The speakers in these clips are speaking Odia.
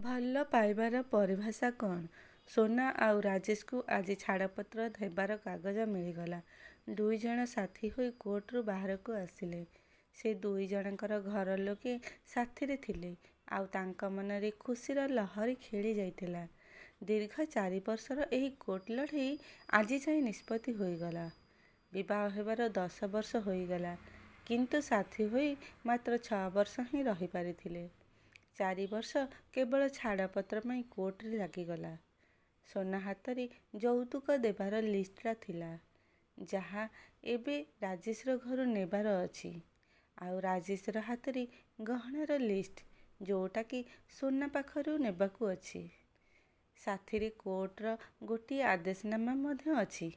ଭଲ ପାଇବାର ପରିଭାଷା କ'ଣ? ସୋନା ଆଉ ରାଜେଶକୁ ଆଜି ଛାଡ଼ପତ୍ର ଦେବାର କାଗଜ ମିଳିଗଲା। ଦୁଇଜଣ ସାଥୀ ହୋଇ କୋର୍ଟରୁ ବାହାରକୁ ଆସିଲେ। ସେ ଦୁଇଜଣଙ୍କର ଘର ଲୋକେ ସାଥିରେ ଥିଲେ, ଆଉ ତାଙ୍କ ମନରେ ଖୁସିର ଲହରୀ ଖେଳି ଯାଇଥିଲା। ଦୀର୍ଘ 4 ବର୍ଷର ଏହି କୋର୍ଟ ଲଢ଼େଇ ଆଜି ଯାଇ ନିଷ୍ପତ୍ତି ହୋଇଗଲା। ବିବାହ ହେବାର 10 ବର୍ଷ ହୋଇଗଲା, କିନ୍ତୁ ସାଥୀ ହୋଇ ମାତ୍ର 6 ବର୍ଷ ହିଁ ରହିପାରିଥିଲେ। 4 ବର୍ଷ କେବଳ ଛାଡ଼ପତ୍ର ପାଇଁ କୋର୍ଟରେ ଲାଗିଗଲା। ସୋନା ହାତରେ ଯୌତୁକ ଦେବାର ଲିଷ୍ଟଟା ଥିଲା, ଯାହା ଏବେ ରାଜେଶର ଘରୁ ନେବାର ଅଛି। ଆଉ ରାଜେଶର ହାତରେ ଗହଣାର ଲିଷ୍ଟ, ଯୋଉଟାକି ସୋନା ପାଖରୁ ନେବାକୁ ଅଛି। ସାଥିରେ କୋର୍ଟର ଗୋଟିଏ ଆଦେଶନାମା ମଧ୍ୟ ଅଛି,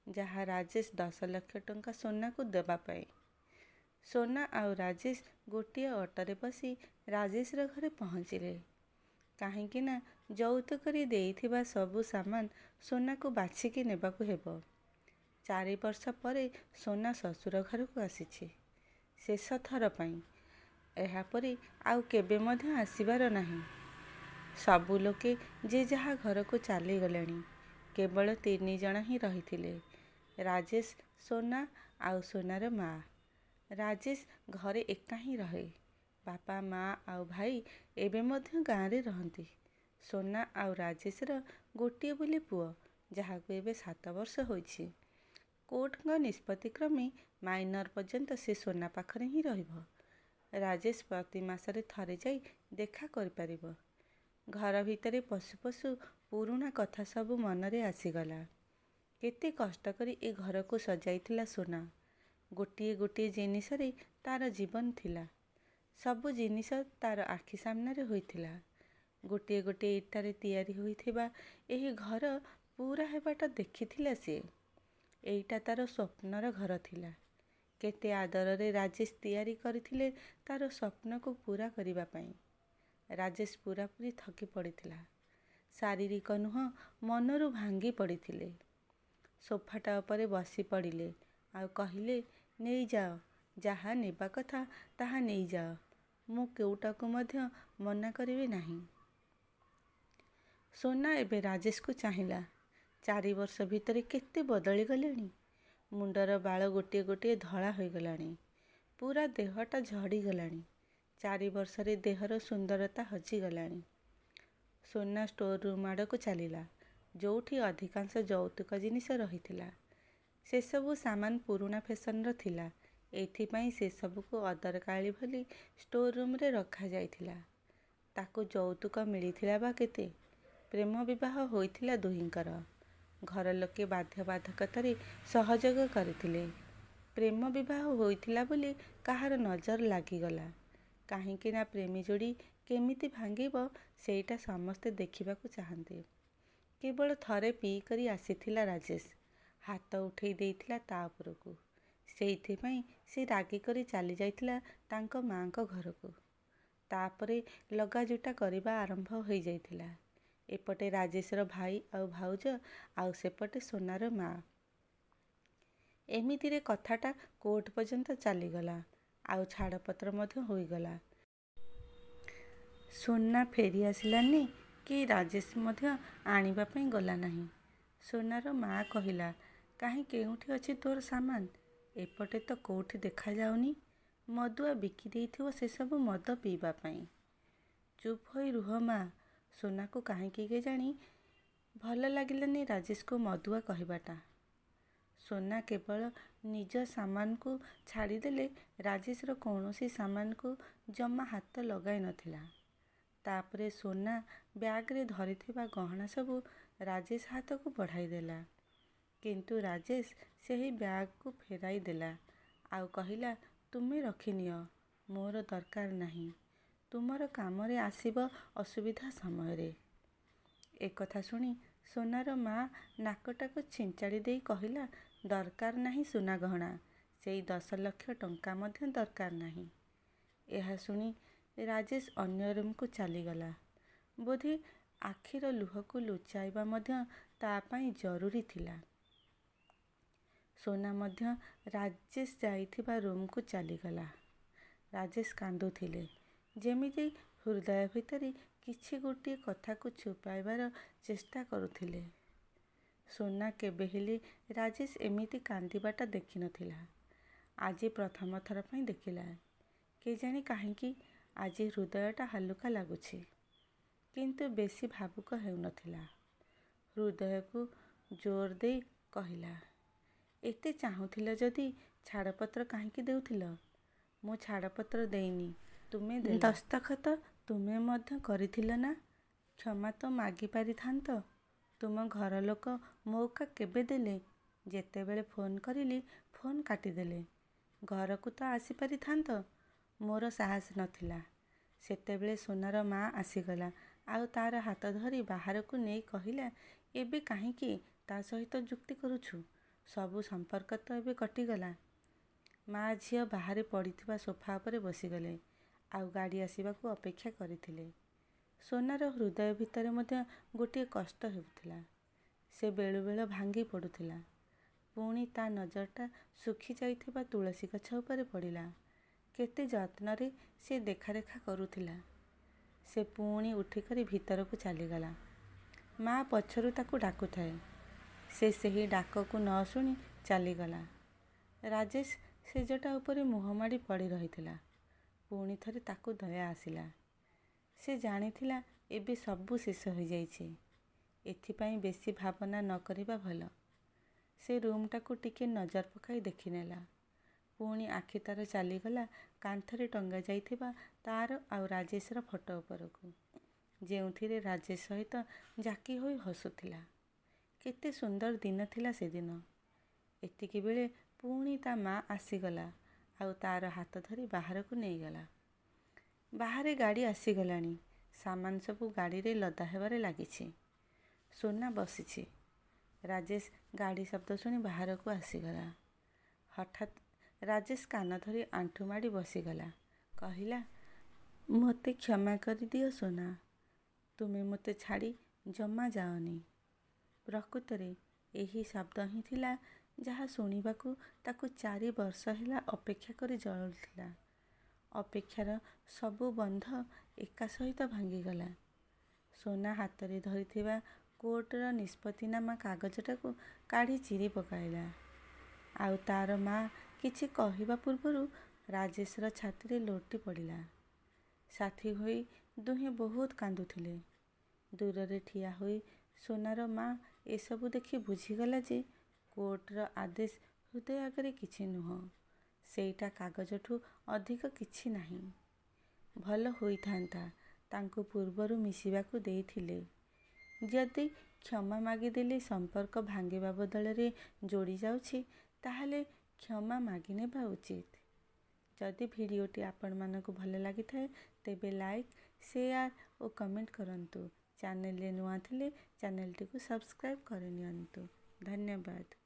ଯାହା ରାଜେଶ 10 ଲକ୍ଷ ଟଙ୍କା ସୋନାକୁ ଦେବା ପାଇଁ। ସୋନା ଆଉ ରାଜେଶ ଗୋଟିଏ ଅଟୋରେ ବସି ରାଜେଶର ଘରେ ପହଞ୍ଚିଲେ। କାହିଁକି ନା ଯୌତୁକରେ ଦେଇଥିବା ସବୁ ସାମାନ ସୋନାକୁ ବାଛିକି ନେବାକୁ ହେବ। 4 ବର୍ଷ ପରେ ସୋନା ଶ୍ୱଶୁର ଘରକୁ ଆସିଛି, ଶେଷ ଥର ପାଇଁ। ଏହାପରେ ଆଉ କେବେ ମଧ୍ୟ ଆସିବାର ନାହିଁ। ସବୁ ଲୋକେ ଯେ ଯାହା ଘରକୁ ଚାଲିଗଲେଣି। କେବଳ 3 ଜଣ ହିଁ ରହିଥିଲେ, ରାଜେଶ, ସୋନା ଆଉ ସୋନାର ମା'। ରାଜେଶ ଘରେ ଏକା ହିଁ ରହେ। ବାପା, ମା ଆଉ ଭାଇ ଏବେ ମଧ୍ୟ ଗାଁରେ ରହନ୍ତି। ସୋନା ଆଉ ରାଜେଶର ଗୋଟିଏ ବୋଲି ପୁଅ, ଯାହାକୁ ଏବେ 7 ବର୍ଷ ହୋଇଛି। କୋର୍ଟଙ୍କ ନିଷ୍ପତ୍ତି କ୍ରମେ ମାଇନର ପର୍ଯ୍ୟନ୍ତ ସେ ସୋନା ପାଖରେ ହିଁ ରହିବ। ରାଜେଶ ପ୍ରତି ମାସରେ ଥରେ ଯାଇ ଦେଖା କରିପାରିବ। ଘର ଭିତରେ ପଶୁ ପଶୁ ପୁରୁଣା କଥା ସବୁ ମନରେ ଆସିଗଲା। କେତେ କଷ୍ଟ କରି ଏ ଘରକୁ ସଜାଇଥିଲା ସୋନା। ଗୋଟିଏ ଗୋଟିଏ ଜିନିଷରେ ତାର ଜୀବନ ଥିଲା। ସବୁ ଜିନିଷ ତାର ଆଖି ସାମ୍ନାରେ ହୋଇଥିଲା। ଗୋଟିଏ ଗୋଟିଏ ଇଟାରେ ତିଆରି ହୋଇଥିବା ଏହି ଘର ପୂରା ହେବାଟା ଦେଖିଥିଲା ସିଏ। ଏଇଟା ତାର ସ୍ୱପ୍ନର ଘର ଥିଲା। କେତେ ଆଦରରେ ରାଜେଶ ତିଆରି କରିଥିଲେ ତାର ସ୍ୱପ୍ନକୁ ପୂରା କରିବା ପାଇଁ। ରାଜେଶ ପୂରାପୂରି ଥକି ପଡ଼ିଥିଲା। ଶାରୀରିକ ନୁହଁ, ମନରୁ ଭାଙ୍ଗି ପଡ଼ିଥିଲେ। ସୋଫାଟା ଉପରେ ବସି ପଡ଼ିଲେ ଆଉ କହିଲେ, ନେଇଯାଅ, ଯାହା ନେବା କଥା ତାହା ନେଇଯାଅ। ମୁଁ କେଉଁଟାକୁ ମଧ୍ୟ ମନା କରିବି ନାହିଁ। ସୋନା ଏବେ ରାଜେଶକୁ ଚାହିଁଲା। 4 ବର୍ଷ ଭିତରେ କେତେ ବଦଳି ଗଲେଣି। ମୁଣ୍ଡର ବାଳ ଗୋଟିଏ ଗୋଟିଏ ଧଳା ହୋଇଗଲାଣି। ପୂରା ଦେହଟା ଝଡ଼ିଗଲାଣି। 4 ବର୍ଷରେ ଦେହର ସୁନ୍ଦରତା ହଜିଗଲାଣି। ସୋନା ଷ୍ଟୋର ରୁମ୍ ଆଡ଼କୁ ଚାଲିଲା, ଯୋଉଠି ଅଧିକାଂଶ ଯୌତୁକ ଜିନିଷ ରହିଥିଲା। ସେସବୁ ସାମାନ ପୁରୁଣା ଫେସନର ଥିଲା। ଏଇଥିପାଇଁ ସେସବୁକୁ ଅଦରକାରୀ ଭଳି ଷ୍ଟୋର ରୁମରେ ରଖାଯାଇଥିଲା। ତାକୁ ଯୌତୁକ ମିଳିଥିଲା ବା କେତେ? ପ୍ରେମ ବିବାହ ହୋଇଥିଲା ଦୁହିଁଙ୍କର। ଘର ଲୋକେ ବାଧ୍ୟବାଧକତାରେ ସହଯୋଗ କରିଥିଲେ। ପ୍ରେମ ବିବାହ ହୋଇଥିଲା ବୋଲି କାହାର ନଜର ଲାଗିଗଲା। କାହିଁକି ନା ପ୍ରେମୀ ଯୋଡ଼ି କେମିତି ଭାଙ୍ଗିବ ସେଇଟା ସମସ୍ତେ ଦେଖିବାକୁ ଚାହାନ୍ତି। କେବଳ ଥରେ ପିଇକରି ଆସିଥିଲା ରାଜେଶ। ହାତ ଉଠେଇ ଦେଇଥିଲା ତା ଉପରକୁ। ସେଇଥିପାଇଁ ସେ ରାଗିକରି ଚାଲିଯାଇଥିଲା ତାଙ୍କ ମା'ଙ୍କ ଘରକୁ। ତାପରେ ଲଗାଜୁଟା କରିବା ଆରମ୍ଭ ହୋଇଯାଇଥିଲା। ଏପଟେ ରାଜେଶର ଭାଇ ଆଉ ଭାଉଜ, ଆଉ ସେପଟେ ସୋନାର ମା'। ଏମିତିରେ କଥାଟା କୋର୍ଟ ପର୍ଯ୍ୟନ୍ତ ଚାଲିଗଲା, ଆଉ ଛାଡ଼ପତ୍ର ମଧ୍ୟ ହୋଇଗଲା। ସୋନା ଫେରି ଆସିଲାନି କି ରାଜେଶ ମଧ୍ୟ ଆଣିବା ପାଇଁ ଗଲା ନାହିଁ। ସୋନାର ମା' କହିଲା, କାହିଁ, କେଉଁଠି ଅଛି ତୋର ସାମାନ? ଏପଟେ ତ କୋଉଠି ଦେଖାଯାଉନି। ମଦୁଆ ବିକି ଦେଇଥିବ ସେସବୁ ମଦ ପିଇବା ପାଇଁ। ଚୁପ୍ ହୋଇ ରୁହ ମା'। ସୋନାକୁ କାହିଁକି କେଜାଣି ଭଲ ଲାଗିଲାନି ରାଜେଶକୁ ମଦୁଆ କହିବାଟା। ସୋନା କେବଳ ନିଜ ସାମାନକୁ ଛାଡ଼ିଦେଲେ ରାଜେଶର କୌଣସି ସାମାନକୁ ଜମା ହାତ ଲଗାଇ ନଥିଲା। ତାପରେ ସୋନା ବ୍ୟାଗରେ ଧରିଥିବା ଗହଣା ସବୁ ରାଜେଶ ହାତକୁ ବଢ଼ାଇଦେଲା। କିନ୍ତୁ ରାଜେଶ ସେହି ବ୍ୟାଗକୁ ଫେରାଇ ଦେଲା ଆଉ କହିଲା, ତୁମେ ରଖିନିଅ, ମୋର ଦରକାର ନାହିଁ। ତୁମର କାମରେ ଆସିବ ଅସୁବିଧା ସମୟରେ। ଏକଥା ଶୁଣି ସୋନାର ମା' ନାକଟାକୁ ଛିଞ୍ଚାଡ଼ି ଦେଇ କହିଲା, ଦରକାର ନାହିଁ ସୁନା ଗହଣା, ସେଇ 10 ଲକ୍ଷ ଟଙ୍କା ମଧ୍ୟ ଦରକାର ନାହିଁ। ଏହା ଶୁଣି ରାଜେଶ ଅନ୍ୟ ରୁମକୁ ଚାଲିଗଲା। ବୋଧେ ଆଖିର ଲୁହକୁ ଲୁଚାଇବା ମଧ୍ୟ ତା ପାଇଁ ଜରୁରୀ ଥିଲା। ସୋନା ମଧ୍ୟ ରାଜେଶ ଯାଇଥିବା ରୁମକୁ ଚାଲିଗଲା। ରାଜେଶ କାନ୍ଦୁଥିଲେ, ଯେମିତି ହୃଦୟ ଭିତରେ କିଛି ଗୋଟିଏ କଥାକୁ ଛୁପାଇବାର ଚେଷ୍ଟା କରୁଥିଲେ। ସୋନା କେବେ ହେଲେ ରାଜେଶ ଏମିତି କାନ୍ଦିବାଟା ଦେଖିନଥିଲା। ଆଜି ପ୍ରଥମ ଥର ପାଇଁ ଦେଖିଲା। କେଜାଣି କାହିଁକି ଆଜି ହୃଦୟଟା ହାଲୁକା ଲାଗୁଛି। କିନ୍ତୁ ବେଶୀ ଭାବୁକ ହେଉନଥିଲା। ହୃଦୟକୁ ଜୋର ଦେଇ କହିଲା, ଏତେ ଚାହୁଁଥିଲ ଯଦି ଛାଡ଼ପତ୍ର କାହିଁକି ଦେଉଥିଲ? ମୁଁ ଛାଡ଼ପତ୍ର ଦେଇନି, ତୁମେ ଦେଲ। ଦସ୍ତଖତ ତୁମେ ମଧ୍ୟ କରିଥିଲ ନା? କ୍ଷମା ତ ମାଗି ପାରିଥାନ୍ତ। ତୁମ ଘର ଲୋକ ମଉକା କେବେ ଦେଲେ? ଯେତେବେଳେ ଫୋନ୍ କରିଲି ଫୋନ୍ କାଟିଦେଲେ। ଘରକୁ ତ ଆସିପାରିଥାନ୍ତ। ମୋର ସାହସ ନଥିଲା। ସେତେବେଳେ ସୋନାର ମା ଆସିଗଲା ଆଉ ତା'ର ହାତ ଧରି ବାହାରକୁ ନେଇ କହିଲା, ଏବେ କାହିଁକି ତା ସହିତ ଯୁକ୍ତି କରୁଛୁ? ସବୁ ସମ୍ପର୍କ ତ ଏବେ କଟିଗଲା। ମା ଝିଅ ବାହାରେ ପଡ଼ିଥିବା ସୋଫା ଉପରେ ବସିଗଲେ ଆଉ ଗାଡ଼ି ଆସିବାକୁ ଅପେକ୍ଷା କରିଥିଲେ। ସୋନାର ହୃଦୟ ଭିତରେ ମଧ୍ୟ ଗୋଟିଏ କଷ୍ଟ ହେଉଥିଲା। ସେ ବେଳୁବେଳେ ଭାଙ୍ଗି ପଡ଼ୁଥିଲା। ପୁଣି ତା ନଜରଟା ଶୁଖି ଯାଇଥିବା ତୁଳସୀ ଗଛ ଉପରେ ପଡ଼ିଲା। କେତେ ଯତ୍ନରେ ସେ ଦେଖାରେଖା କରୁଥିଲା। ସେ ପୁଣି ଉଠିକରି ଭିତରକୁ ଚାଲିଗଲା। ମା ପଛରୁ ତାକୁ ଡାକୁଥାଏ। ସେ ସେହି ଡାକକୁ ନ ଶୁଣି ଚାଲିଗଲା। ରାଜେଶ ସେଜଟା ଉପରେ ମୁହଁ ମାଡ଼ି ପଡ଼ି ରହିଥିଲା। ପୁଣି ଥରେ ତାକୁ ଦୟା ଆସିଲା। ସେ ଜାଣିଥିଲା ଏବେ ସବୁ ଶେଷ ହୋଇଯାଇଛି। ଏଥିପାଇଁ ବେଶୀ ଭାବନା ନ କରିବା ଭଲ। ସେ ରୁମ୍ଟାକୁ ଟିକେ ନଜର ପକାଇ ଦେଖିନେଲା। ପୁଣି ଆଖି ତା'ର ଚାଲିଗଲା କାନ୍ଥରେ ଟଙ୍ଗା ଯାଇଥିବା ତା'ର ଆଉ ରାଜେଶର ଫଟୋ ଉପରକୁ, ଯେଉଁଥିରେ ରାଜେଶ ସହିତ ଜାକି ହୋଇ ହସୁଥିଲା। କେତେ ସୁନ୍ଦର ଦିନ ଥିଲା ସେଦିନ। ଏତିକିବେଳେ ପୁଣି ତା ମା ଆସିଗଲା ଆଉ ତା'ର ହାତ ଧରି ବାହାରକୁ ନେଇଗଲା। ବାହାରେ ଗାଡ଼ି ଆସିଗଲାଣି। ସାମାନ ସବୁ ଗାଡ଼ିରେ ଲଦା ହେବାରେ ଲାଗିଛି। ସୋନା ବସିଛି। ରାଜେଶ ଗାଡ଼ି ଶବ୍ଦ ଶୁଣି ବାହାରକୁ ଆସିଗଲା। ହଠାତ୍ ରାଜେଶ କାନ ଧରି ଆଣ୍ଠୁ ମାଡ଼ି ବସିଗଲା। କହିଲା, ମୋତେ କ୍ଷମା କରିଦିଅ ସୋନା। ତୁମେ ମୋତେ ଛାଡ଼ି ଜମା ଯାଅନି। ପ୍ରକୃତରେ ଏହି ଶବ୍ଦ ହିଁ ଥିଲା ଯାହା ଶୁଣିବାକୁ ତାକୁ 4 ବର୍ଷ ହେଲା ଅପେକ୍ଷା କରି ଜଳୁଥିଲା। ଅପେକ୍ଷାର ସବୁ ବନ୍ଧ ଏକା ସହିତ ଭାଙ୍ଗିଗଲା। ସୋନା ହାତରେ ଧରିଥିବା କୋର୍ଟର ନିଷ୍ପତ୍ତିନାମା କାଗଜଟାକୁ କାଢ଼ି ଚିରି ପକାଇଲା। ଆଉ ତା'ର ମା କିଛି କହିବା ପୂର୍ବରୁ ରାଜେଶର ଛାତିରେ ଲୋଟି ପଡ଼ିଲା। ସାଥୀ ହୋଇ ଦୁହେଁ ବହୁତ କାନ୍ଦୁଥିଲେ। ଦୂରରେ ଠିଆ ହୋଇ ସୋନାର ମା ଏସବୁ ଦେଖି ବୁଝିଗଲା ଯେ କୋର୍ଟର ଆଦେଶ ହୃଦୟ ଆଗରେ କିଛି ନୁହଁ। ସେଇଟା କାଗଜଠୁ ଅଧିକ କିଛି ନାହିଁ। ଭଲ ହୋଇଥାନ୍ତା ତାଙ୍କୁ ପୂର୍ବରୁ ମିଶିବାକୁ ଦେଇଥିଲେ। ଯଦି କ୍ଷମା ମାଗିଦେଲେ ସମ୍ପର୍କ ଭାଙ୍ଗିବା ବଦଳରେ ଯୋଡ଼ି ଯାଉଛି, ତାହେଲେ କ୍ଷମା ମାଗିନେବା ଉଚିତ। ଯଦି ଭିଡ଼ିଓଟି ଆପଣମାନଙ୍କୁ ଭଲ ଲାଗିଥାଏ ତେବେ ଲାଇକ୍, ସେୟାର ଓ କମେଣ୍ଟ କରନ୍ତୁ। ଚ୍ୟାନେଲରେ ନୂଆ ଥିଲେ ଚ୍ୟାନେଲଟିକୁ ସବସ୍କ୍ରାଇବ୍ କରିନିଅନ୍ତୁ। ଧନ୍ୟବାଦ।